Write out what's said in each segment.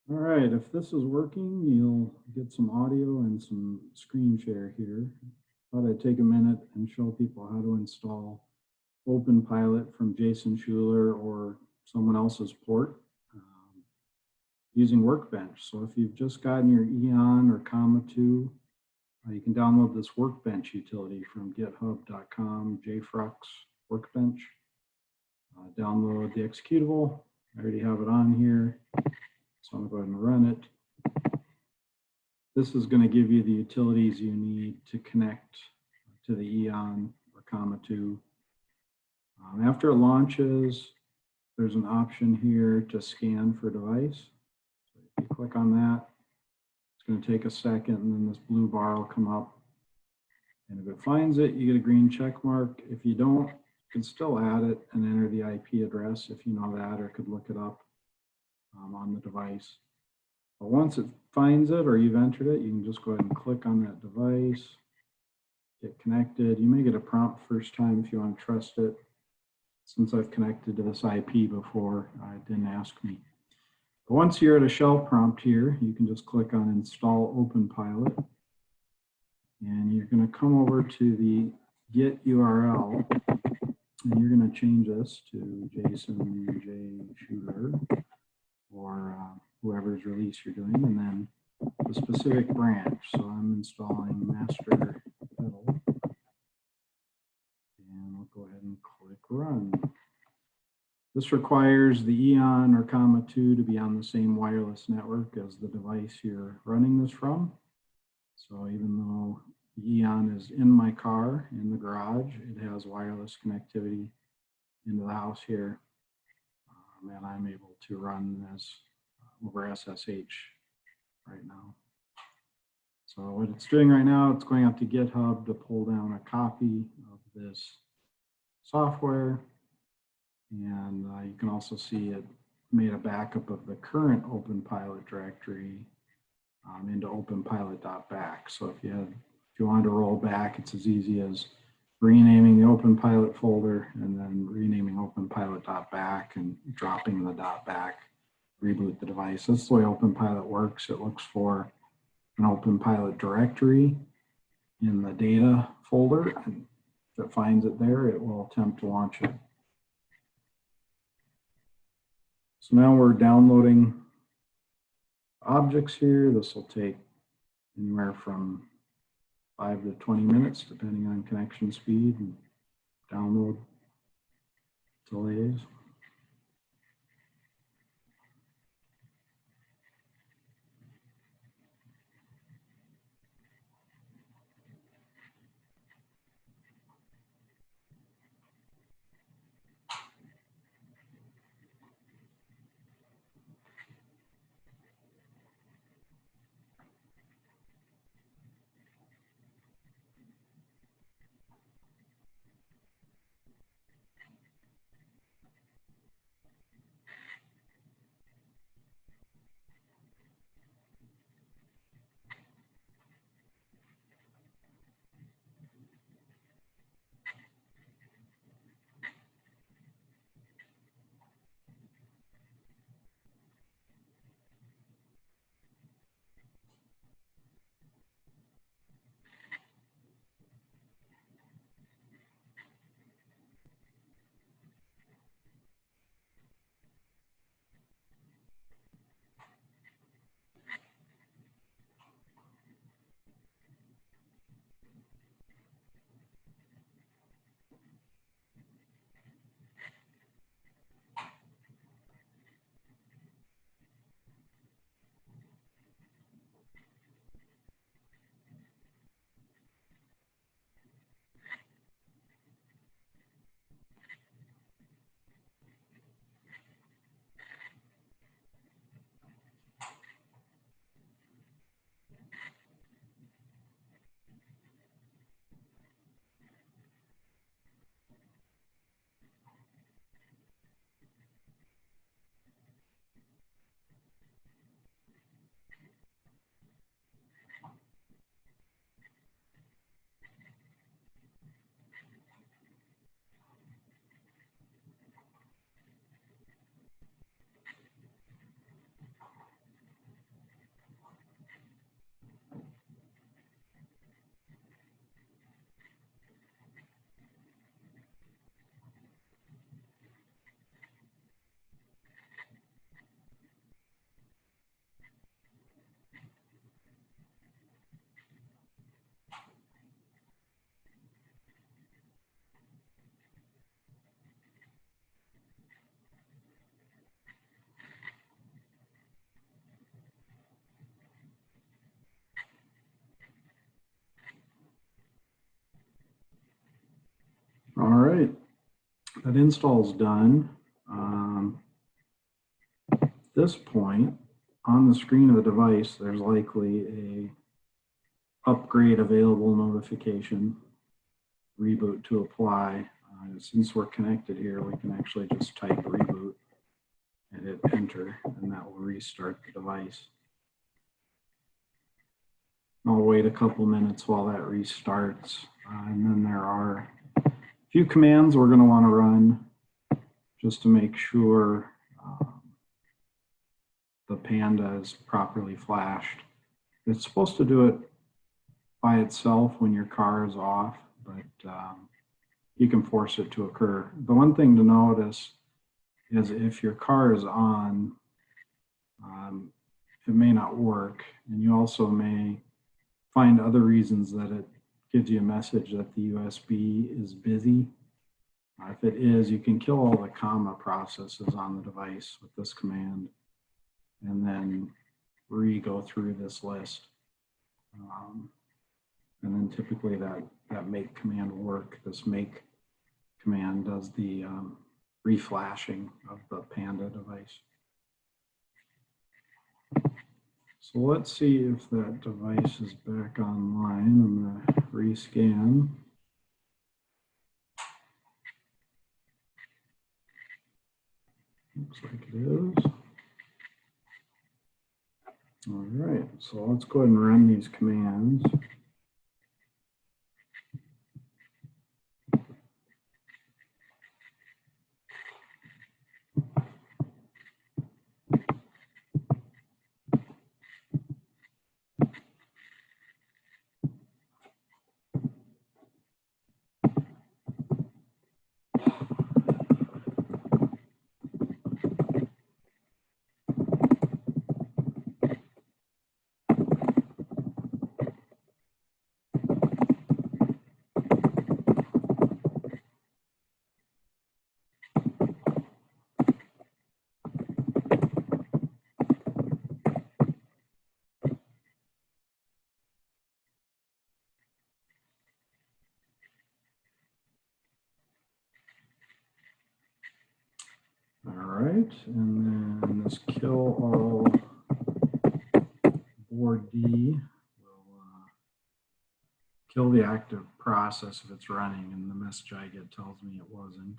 All right, if this is working, you'll get some audio and some screen share here. Thought I'd take a minute and show people how to install OpenPilot from Jason Schuler or someone else's port using Workbench. So if you've just gotten your EON or Comma 2, you can download this Workbench utility from github.com, jfrux Workbench. Download the executable. I already have it on here. So I'm going to go ahead and run it. This is going to give you the utilities you need to connect to the EON or Comma 2. After it launches, there's an option here to scan for device. So if you click on that, it's going to take a second and then this blue bar will come up. And if it finds it, you get a green check mark. If you don't, you can still add it and enter the IP address if you know that or could look it up on the device. But once it finds it or you've entered it, you can just go ahead and click on that device, get connected. You may get a prompt first time if you want to trust it. Since I've connected to this IP before, it didn't ask me. But once you're at a shell prompt here, you can just click on Install OpenPilot. And you're going to come over to the Git URL, and you're going to change this to Jason J. Schuler or whoever's release you're doing, and then the specific branch. So I'm installing master pedal, and I'll go ahead and click run. This requires the EON or Comma 2 to be on the same wireless network as the device you're running this from. So even though the EON is in my car, in the garage, it has wireless connectivity into the house here. And I'm able to run this over SSH right now. So what it's doing right now, it's going out to GitHub to pull down a copy of this software. And you can also see it made a backup of the current OpenPilot directory into openpilot.back. So if you wanted to roll back, it's as easy as renaming the OpenPilot folder and then renaming openpilot.back and dropping the .back, reboot the device. That's the way OpenPilot works. It looks for an OpenPilot directory in the data folder, and if it finds it there, it will attempt to launch it. So now we're downloading objects here. This will take anywhere from 5 to 20 minutes, depending on connection speed and download delays. that install is done. At this point, on the screen of the device, there's likely a upgrade available notification, reboot to apply. Since we're connected here, we can actually just type reboot and hit enter, and that will restart the device. I'll wait a couple minutes while that restarts, and then there are a few commands we're going to want to run just to make sure the Panda is properly flashed. It's supposed to do it by itself when your car is off, but you can force it to occur. The one thing to notice is if your car is on, it may not work, and you also may find other reasons that it gives you a message that the USB is busy. If it is, you can kill all the comma processes on the device with this command and then go through this list. And then typically that make command will work. This make command does the reflashing of the Panda device. So let's see if that device is back online. I'm going to rescan. Looks like it is. All right, so let's go ahead and run these commands. All right, and then this kill all board D will kill the active process if it's running, and the message I get tells me it wasn't.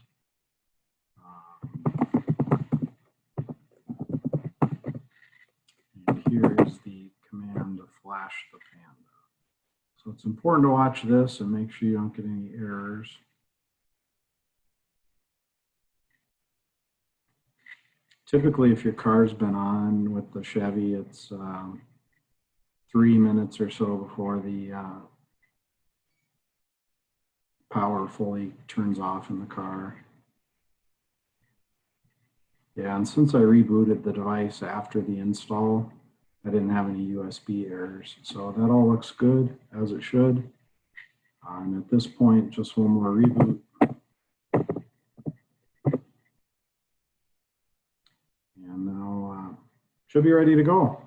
And here is the command to flash the Panda. So it's important to watch this and make sure you don't get any errors. Typically, if your car's been on with the Chevy, it's 3 minutes or so before the power fully turns off in the car. Yeah, and since I rebooted the device after the install, I didn't have any USB errors. So that all looks good, as it should. And at this point, just one more reboot. And now should be ready to go.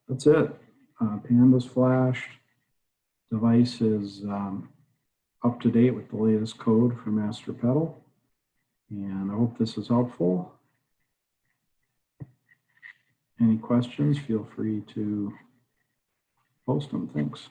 That's it. Panda's flashed. Device is up to date with the latest code for Master Pedal. And I hope this is helpful. Any questions, feel free to post them. Thanks.